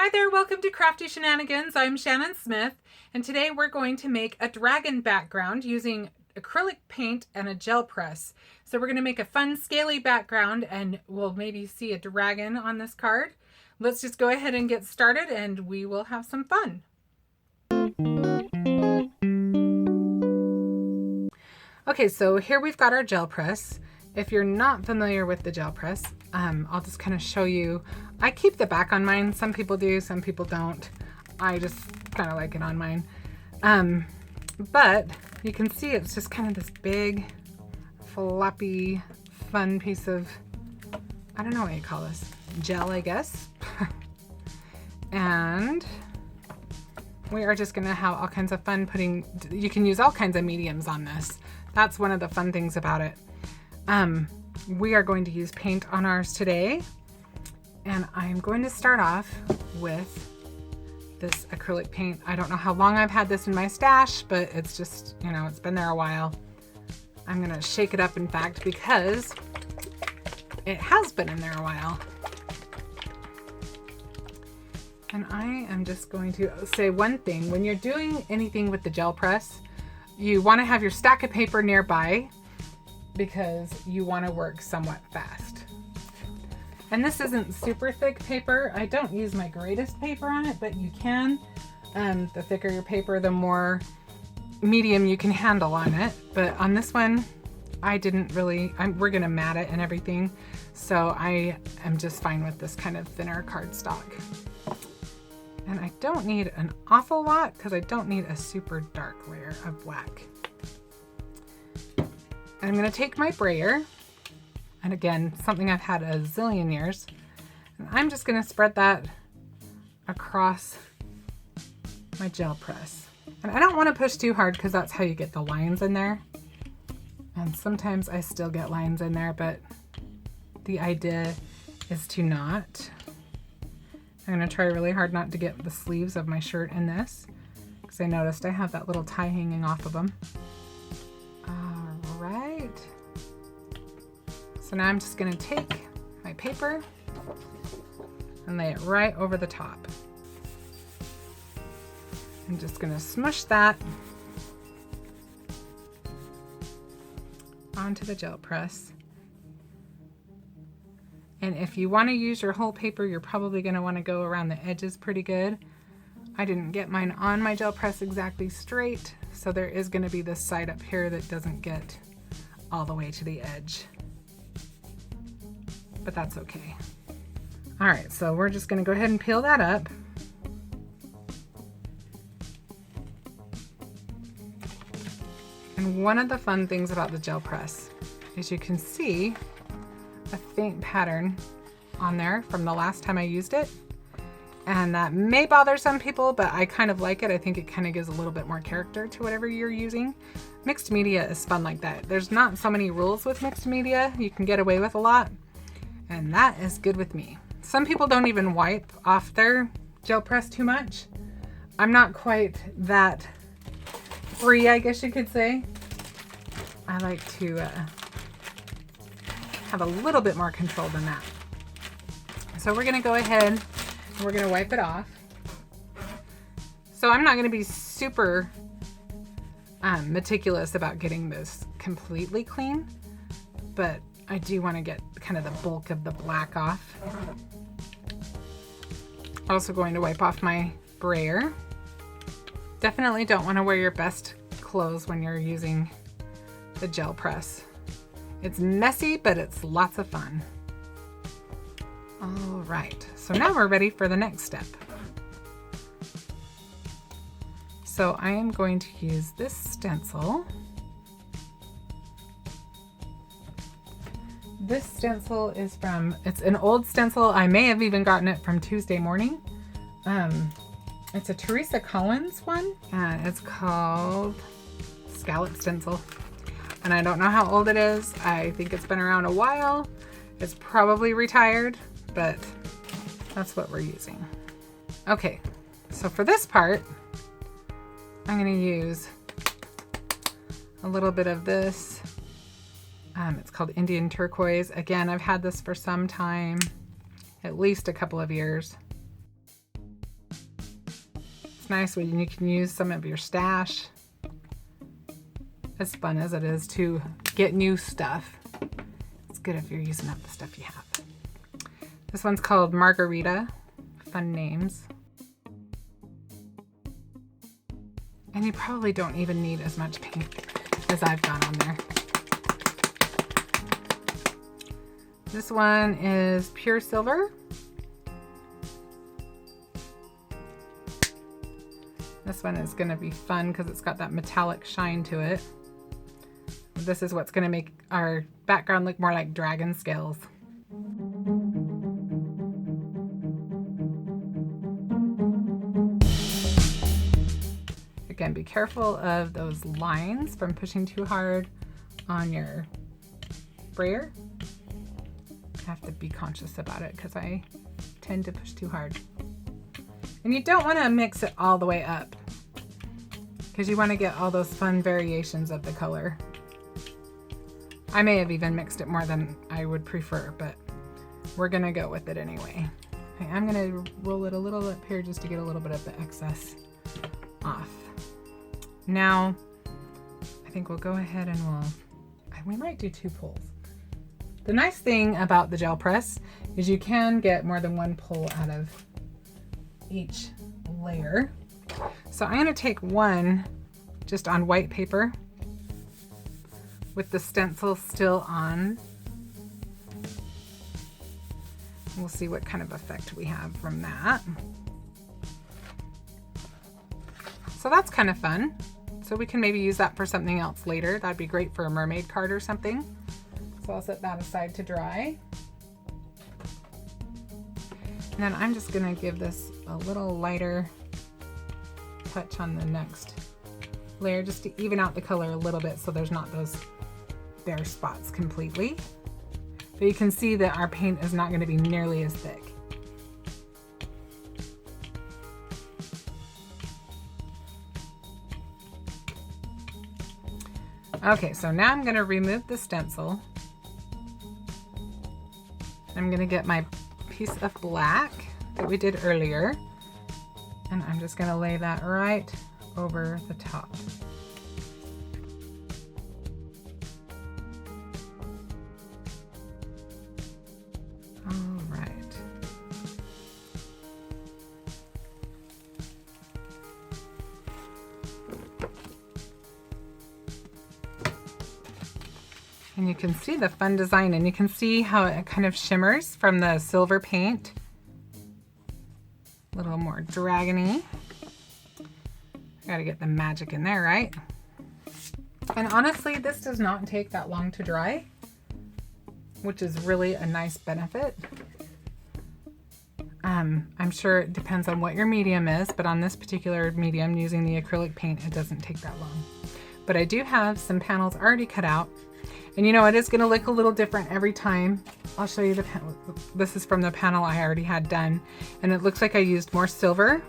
Hi there, welcome to Crafty Shenanigans. I'm Shannon Smith, and today we're going to make a dragon background using acrylic paint and a gel press. So we're going to make a fun scaly background, and we'll maybe see a dragon on this card. Let's just go ahead and get started, and we will have some fun. Okay, so here we've got our gel press. If you're not familiar with the gel press, I'll just kind of show you. I keep the back on mine. Some people do, some people don't. I just kind of like it on mine. But you can see it's just kind of this big, floppy, fun piece of, I don't know what you call this, gel, I guess. And we are just gonna have all kinds of fun putting, you can use all kinds of mediums on this. That's one of the fun things about it. We are going to use paint on ours today, and I'm going to start off with this acrylic paint. I don't know how long I've had this in my stash, but it's just, you know, it's been there a while. I'm gonna shake it up, in fact, because it has been in there a while. And I am just going to say one thing. When you're doing anything with the gel press, you want to have your stack of paper nearby, because you want to work somewhat fast. And this isn't super thick paper. I don't use my greatest paper on it, but you can. The thicker your paper, the more medium you can handle on it. But on this one, I didn't really, we're gonna mat it and everything. So I am just fine with this kind of thinner cardstock. And I don't need an awful lot because I don't need a super dark layer of black. I'm gonna take my brayer, and again, something I've had a zillion years, and I'm just gonna spread that across my gel press. And I don't wanna push too hard because that's how you get the lines in there. And sometimes I still get lines in there, but the idea is to not. I'm gonna try really hard not to get the sleeves of my shirt in this, because I noticed I have that little tie hanging off of them. Right. So now I'm just going to take my paper and lay it right over the top. I'm just going to smush that onto the gel press. And if you want to use your whole paper, you're probably going to want to go around the edges pretty good. I didn't get mine on my gel press exactly straight, so there is going to be this side up here that doesn't get all the way to the edge, but that's okay. All right, so we're just going to go ahead and peel that up. And one of the fun things about the gel press is you can see a faint pattern on there from the last time I used it. And that may bother some people, but I kind of like it. I think it kind of gives a little bit more character to whatever you're using. Mixed media is fun like that. There's not so many rules with mixed media. You can get away with a lot, and that is good with me. Some people don't even wipe off their gel press too much. I'm not quite that free, I guess you could say. I like to have a little bit more control than that. So we're gonna go ahead and we're gonna wipe it off. So I'm not gonna be super meticulous about getting this completely clean, but I do want to get kind of the bulk of the black off. Also going to wipe off my brayer. Definitely don't want to wear your best clothes when you're using the gel press. It's messy, but it's lots of fun. All right, so now we're ready for the next step. So I am going to use this stencil. This stencil is from, it's an old stencil. I may have even gotten it from Tuesday Morning. It's a Teresa Collins one, and it's called Scallop Stencil. And I don't know how old it is. I think it's been around a while. It's probably retired, but that's what we're using. Okay, so for this part, I'm gonna use a little bit of this. It's called Indian Turquoise. Again, I've had this for some time, at least a couple of years. It's nice when you can use some of your stash. As fun as it is to get new stuff, it's good if you're using up the stuff you have. This one's called Margarita. Fun names. And you probably don't even need as much paint as I've got on there. This one is pure silver. This one is going to be fun because it's got that metallic shine to it. This is what's going to make our background look more like dragon scales. Again, be careful of those lines from pushing too hard on your sprayer. I have to be conscious about it because I tend to push too hard. And you don't want to mix it all the way up because you want to get all those fun variations of the color. I may have even mixed it more than I would prefer, but we're going to go with it anyway. Okay, I'm going to roll it a little up here just to get a little bit of the excess off. Now, I think we'll go ahead and we might do 2 pulls. The nice thing about the GelPress is you can get more than 1 pull out of each layer. So I'm going to take one just on white paper with the stencil still on. We'll see what kind of effect we have from that. So that's kind of fun. So we can maybe use that for something else later. That'd be great for a mermaid card or something. So I'll set that aside to dry. And then I'm just gonna give this a little lighter touch on the next layer just to even out the color a little bit so there's not those bare spots completely. But you can see that our paint is not gonna be nearly as thick. Okay, so now I'm gonna remove the stencil. I'm gonna get my piece of black that we did earlier, and I'm just gonna lay that right over the top. All right. And you can see the fun design, and you can see how it kind of shimmers from the silver paint. A little more dragony. Gotta get the magic in there, right? And honestly, this does not take that long to dry, which is really a nice benefit. I'm sure it depends on what your medium is, but on this particular medium, using the acrylic paint, it doesn't take that long. But I do have some panels already cut out. And you know, it is going to look a little different every time. I'll show you the panel. This is from the panel I already had done. And it looks like I used more silver.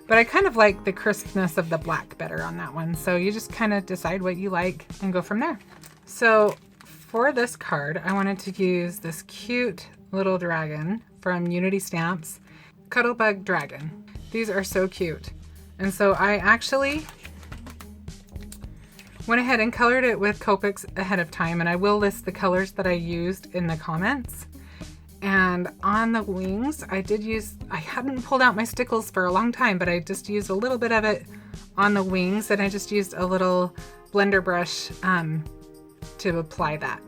But I kind of like the crispness of the black better on that one. So you just kind of decide what you like and go from there. So for this card, I wanted to use this cute little dragon from Unity Stamps, Cuttlebug Dragon. These are so cute. And so I actually went ahead and colored it with Copics ahead of time, and I will list the colors that I used in the comments. And on the wings, I hadn't pulled out my stickles for a long time, but I just used a little bit of it on the wings, and I just used a little blender brush to apply that.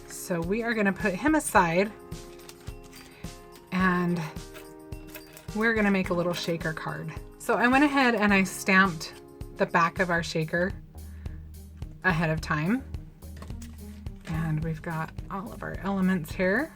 So we are gonna put him aside, and we're gonna make a little shaker card. So I went ahead and I stamped the back of our shaker ahead of time. And we've got all of our elements here.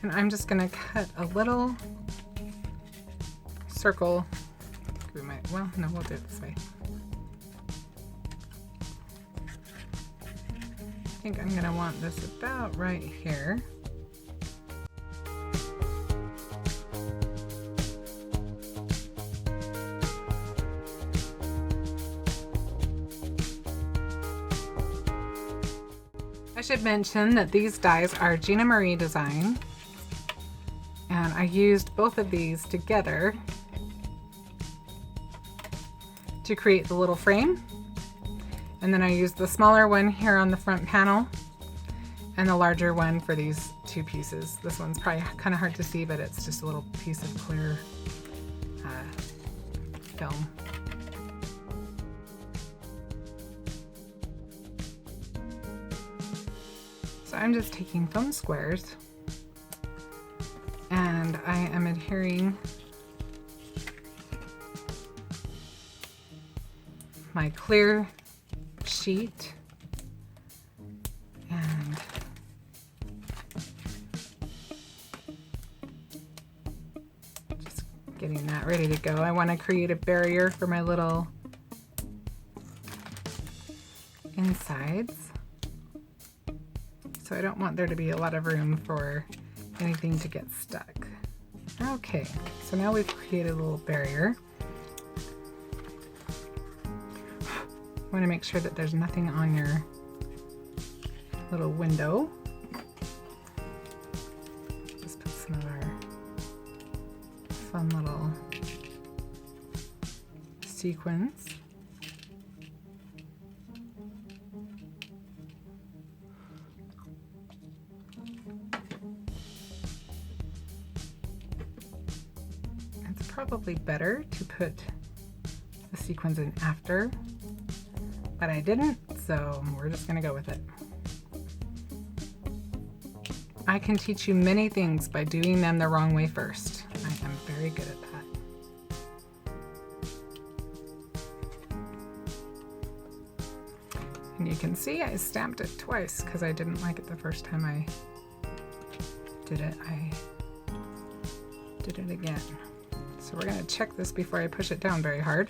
And I'm just gonna cut a little circle. Well, no, we'll do it this way. I think I'm gonna want this about right here. should mention that these dies are Gina Marie design, and I used both of these together to create the little frame. And then I used the smaller one here on the front panel and the larger one for these two pieces. This one's probably kind of hard to see, but it's just a little piece of clear film. So I'm just taking foam squares and I am adhering my clear sheet and just getting that ready to go. I want to create a barrier for my little insides. So I don't want there to be a lot of room for anything to get stuck. Okay, so now we've created a little barrier. You want to make sure that there's nothing on your little window. Just put some of our fun little sequins. It's probably better to put the sequins in after, but I didn't, so we're just gonna go with it. I can teach you many things by doing them the wrong way first. I am very good at that. And you can see I stamped it twice because I didn't like it the first time I did it. I did it again. So we're gonna check this before I push it down very hard.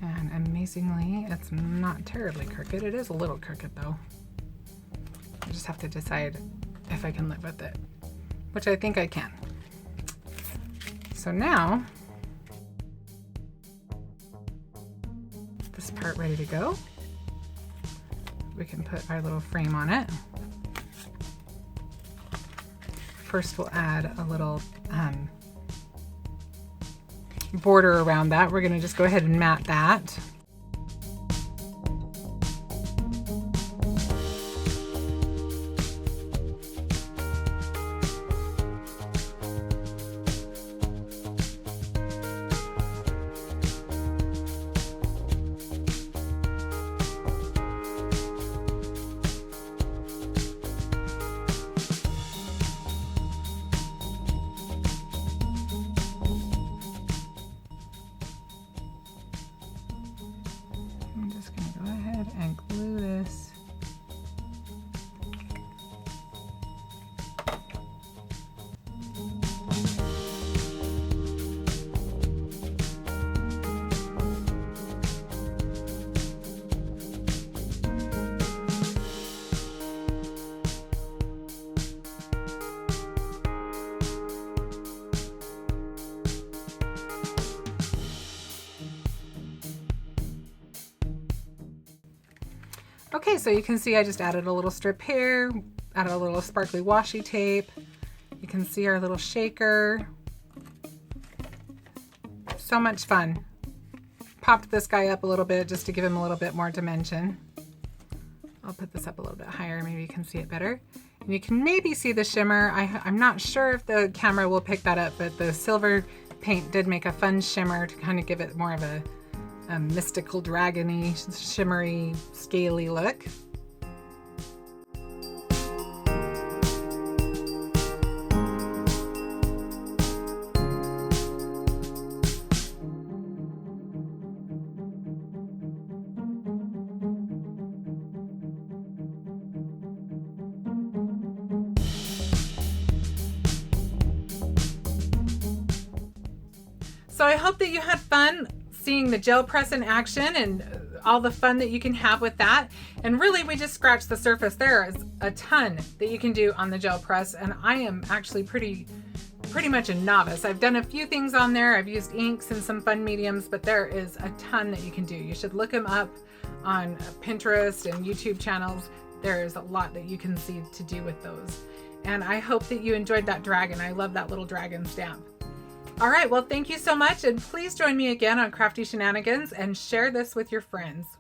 And amazingly, it's not terribly crooked. It is a little crooked though. I just have to decide if I can live with it, which I think I can. So now, this part ready to go. We can put our little frame on it. First we'll add a little border around that. We're gonna just go ahead and mat that. I'm just going to go ahead and glue this. Okay, so you can see I just added a little strip here, added a little sparkly washi tape. You can see our little shaker. So much fun. Popped this guy up a little bit just to give him a little bit more dimension. I'll put this up a little bit higher, maybe you can see it better. And you can maybe see the shimmer. I'm not sure if the camera will pick that up, but the silver paint did make a fun shimmer to kind of give it more of a mystical, dragony, shimmery, scaly look. So I hope that you had fun seeing the gel press in action and all the fun that you can have with that. And really, we just scratched the surface. There is a ton that you can do on the gel press, and I am actually pretty pretty much a novice. I've done a few things on there. I've used inks and some fun mediums, but there is a ton that you can do. You should look them up on Pinterest and YouTube channels. There's a lot that you can see to do with those. And I hope that you enjoyed that dragon. I love that little dragon stamp. All right, well, thank you so much. And please join me again on Crafty Shenanigans and share this with your friends.